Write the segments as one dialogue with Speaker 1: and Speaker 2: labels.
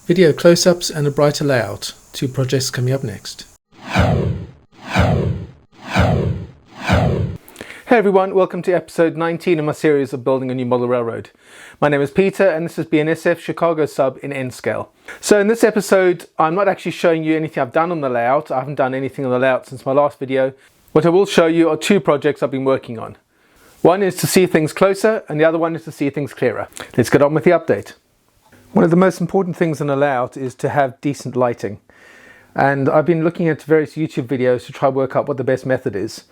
Speaker 1: Video close-ups and a brighter layout. 2 projects coming up next. Hey everyone, welcome to episode 19 of my series of building a new model railroad. My name is Peter and this is BNSF Chicago sub in N-scale. So in this episode, I'm not actually showing you anything I've done on the layout. I haven't done anything on the layout since my last video. What I will show you are 2 projects I've been working on. One is to see things closer and the other one is to see things clearer. Let's get on with the update. One of the most important things in a layout is to have decent lighting. And I've been looking at various YouTube videos to try to work out what the best method is.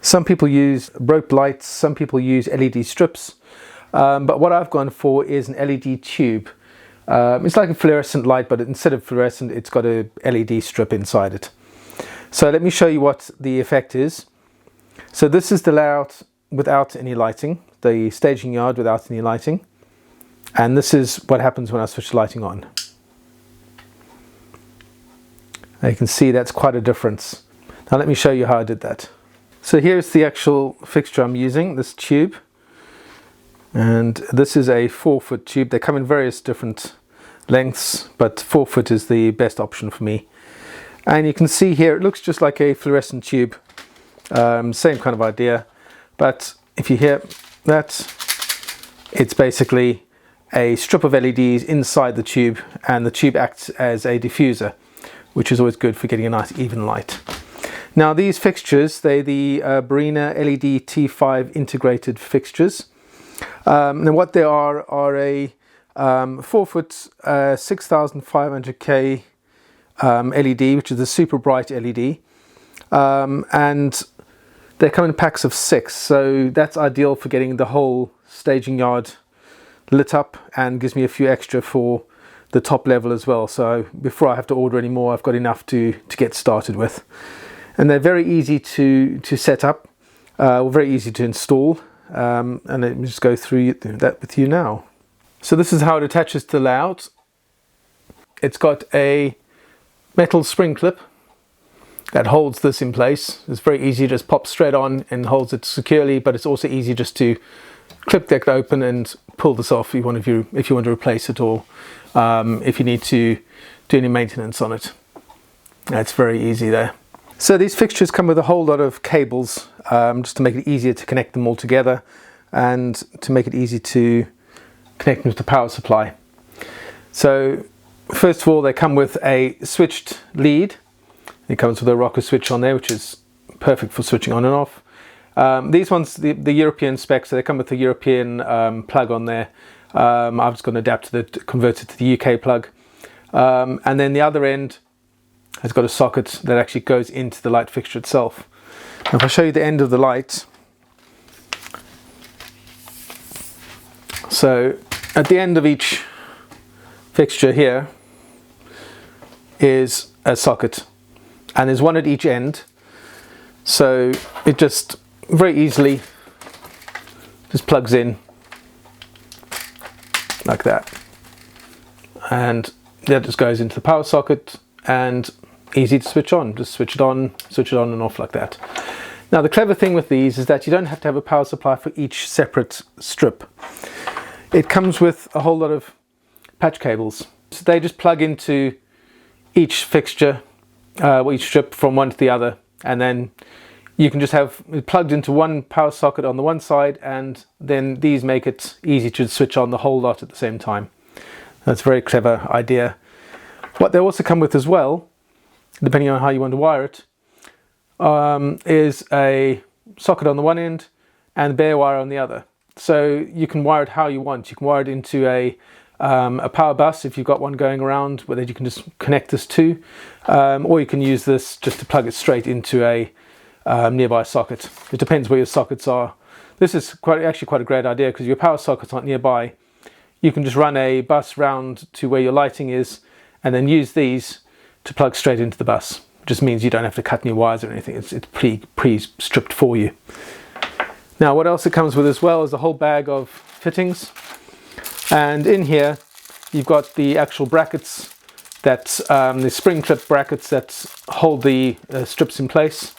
Speaker 1: Some people use rope lights, some people use LED strips, but what I've gone for is an LED tube. It's like a fluorescent light, but instead of fluorescent, it's got a LED strip inside it. So let me show you what the effect is. So this is the layout without any lighting, the staging yard without any lighting. And this is what happens when I switch the lighting on. Now you can see that's quite a difference. Now let me show you how I did that. So here's the actual fixture I'm using, this tube. And this is a 4-foot tube. They come in various different lengths, but 4 foot is the best option for me. And you can see here, it looks just like a fluorescent tube. Same kind of idea. But if you hear that, it's basically a strip of LEDs inside the tube, and the tube acts as a diffuser, which is always good for getting a nice even light. Now these fixtures, they're the Barina LED T5 integrated fixtures. And what they are a 4-foot 6500K LED, which is a super bright LED. And they come in packs of 6, so that's ideal for getting the whole staging yard lit up and gives me a few extra for the top level as well. So before I have to order any more, I've got enough to get started with. And they're very easy to set up, very easy to install. And let me just go through that with you now. So this is how it attaches to the layout. It's got a metal spring clip that holds this in place. It's very easy, just pops straight on and holds it securely, but it's also easy just to clip that open and pull this off if you want to replace it, or if you need to do any maintenance on it. That's very easy there. So these fixtures come with a whole lot of cables, just to make it easier to connect them all together and to make it easy to connect them to the power supply. So first of all, they come with a switched lead. It comes with a rocker switch on there, which is perfect for switching on and off. These ones, the European specs, so they come with the European plug on there. I've just got an adapter that converts it to the UK plug. And then the other end has got a socket that actually goes into the light fixture itself. Now if I show you the end of the light. So at the end of each fixture here is a socket. And there's one at each end. So it just very easily just plugs in like that, and that just goes into the power socket and easy to switch on. Just switch it on and off like that. Now the clever thing with these is that you don't have to have a power supply for each separate strip. It comes with a whole lot of patch cables. So they just plug into each fixture, each strip from one to the other, and then you can just have it plugged into one power socket on the one side, and then these make it easy to switch on the whole lot at the same time. That's a very clever idea. What they also come with as well, depending on how you want to wire it, is a socket on the one end and bare wire on the other. So you can wire it how you want. You can wire it into a power bus if you've got one going around, where you can just connect this to, or you can use this just to plug it straight into a nearby socket. It depends where your sockets are. This is actually quite a great idea, because your power sockets aren't nearby. You can just run a bus round to where your lighting is and then use these to plug straight into the bus. It just means you don't have to cut any wires or anything. It's pre-stripped for you. Now what else it comes with as well is a whole bag of fittings, and in here you've got the actual brackets, that the spring clip brackets that hold the strips in place.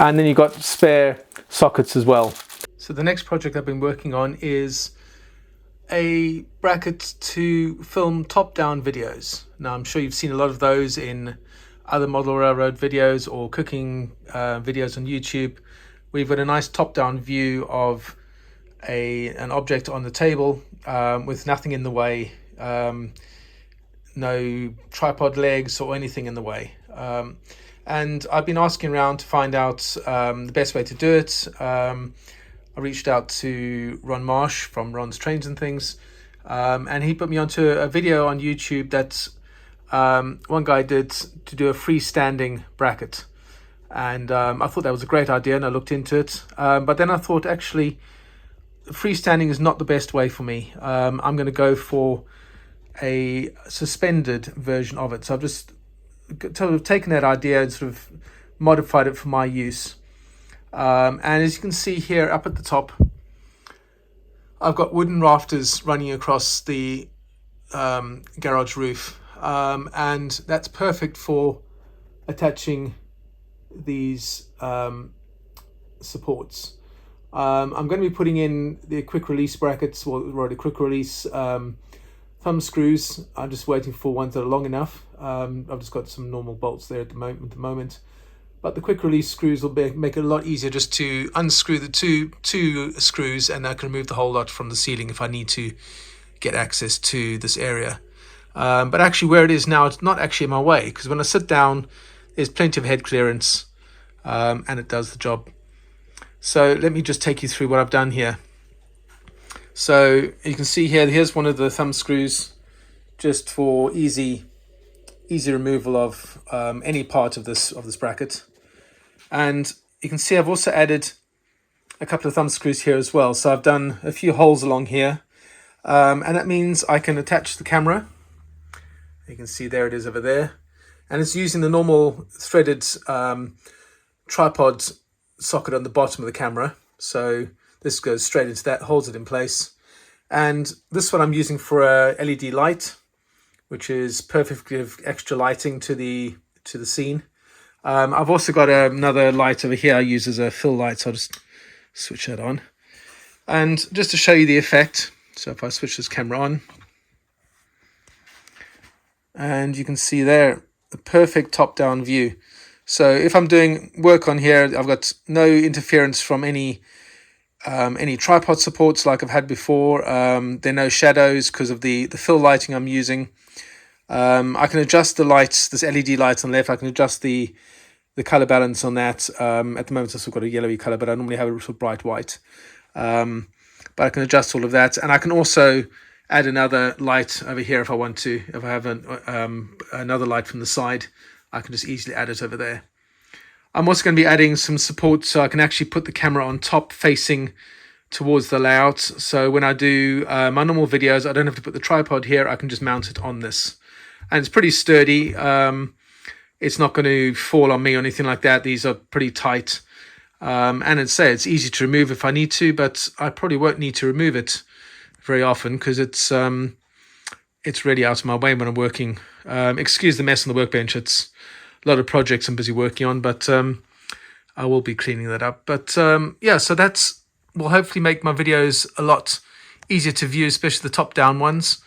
Speaker 1: And then you've got spare sockets as well. So the next project I've been working on is a bracket to film top-down videos. Now I'm sure you've seen a lot of those in other model railroad videos or cooking videos on YouTube. We've got a nice top-down view of an object on the table with nothing in the way, no tripod legs or anything in the way. And I've been asking around to find out the best way to do it. I reached out to Ron Marsh from Ron's Trains and Things, and he put me onto a video on YouTube that one guy did to do a freestanding bracket. And I thought that was a great idea, and I looked into it. But then I thought, actually, freestanding is not the best way for me. I'm going to go for a suspended version of it. So I've just sort of taken that idea and sort of modified it for my use. And as you can see here up at the top, I've got wooden rafters running across the garage roof, and that's perfect for attaching these supports. I'm going to be putting in the quick release brackets, or the quick release thumb screws. I'm just waiting for ones that are long enough. I've just got some normal bolts there at the moment. But the quick release screws will make it a lot easier just to unscrew the two screws, and I can remove the whole lot from the ceiling if I need to get access to this area. But actually where it is now, it's not actually in my way, because when I sit down, there's plenty of head clearance, and it does the job. So let me just take you through what I've done here. So you can see here's one of the thumb screws, just for easy removal of any part of this bracket. And you can see I've also added a couple of thumb screws here as well. So I've done a few holes along here, and that means I can attach the camera. You can see there it is over there, and it's using the normal threaded tripod socket on the bottom of the camera. So this goes straight into that, holds it in place. And this one I'm using for a LED light, which is perfect to give extra lighting to the scene. I've also got another light over here I use as a fill light, so I'll just switch that on. And just to show you the effect, so if I switch this camera on, and you can see there the perfect top-down view. So if I'm doing work on here, I've got no interference from any tripod supports like I've had before. There are no shadows because of the fill lighting I'm using. I can adjust the lights, this LED light on the left. I can adjust the color balance on that. At the moment I've still got a yellowy color, but I normally have a sort of bright white. But I can adjust all of that, and I can also add another light over here if I want to. If I have another light from the side, I can just easily add it over there. I'm also going to be adding some support so I can actually put the camera on top facing towards the layout. So when I do my normal videos, I don't have to put the tripod here. I can just mount it on this. And it's pretty sturdy. It's not going to fall on me or anything like that. These are pretty tight. And it's easy to remove if I need to, but I probably won't need to remove it very often because it's really out of my way when I'm working. Excuse the mess on the workbench. It's a lot of projects I'm busy working on, but I will be cleaning that up. But yeah, so that's will hopefully make my videos a lot easier to view, especially the top-down ones.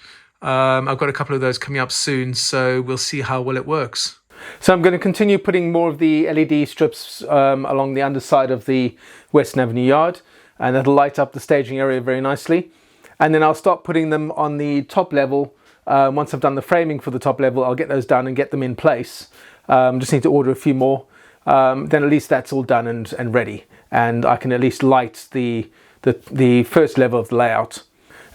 Speaker 1: I've got a couple of those coming up soon, so we'll see how well it works. So I'm going to continue putting more of the LED strips along the underside of the Western Avenue yard, and that'll light up the staging area very nicely. And then I'll start putting them on the top level. Once I've done the framing for the top level, I'll get those done and get them in place. Just need to order a few more. Then at least that's all done and ready, and I can at least light the first level of the layout.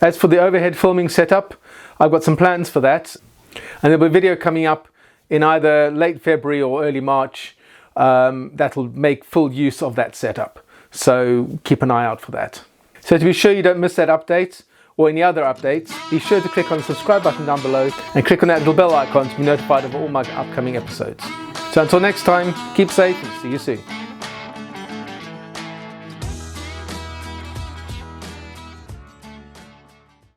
Speaker 1: As for the overhead filming setup, I've got some plans for that, and there'll be a video coming up in either late February or early March that'll make full use of that setup. So keep an eye out for that. So to be sure you don't miss that update or any other updates, be sure to click on the subscribe button down below and click on that little bell icon to be notified of all my upcoming episodes. So until next time, keep safe and see you soon.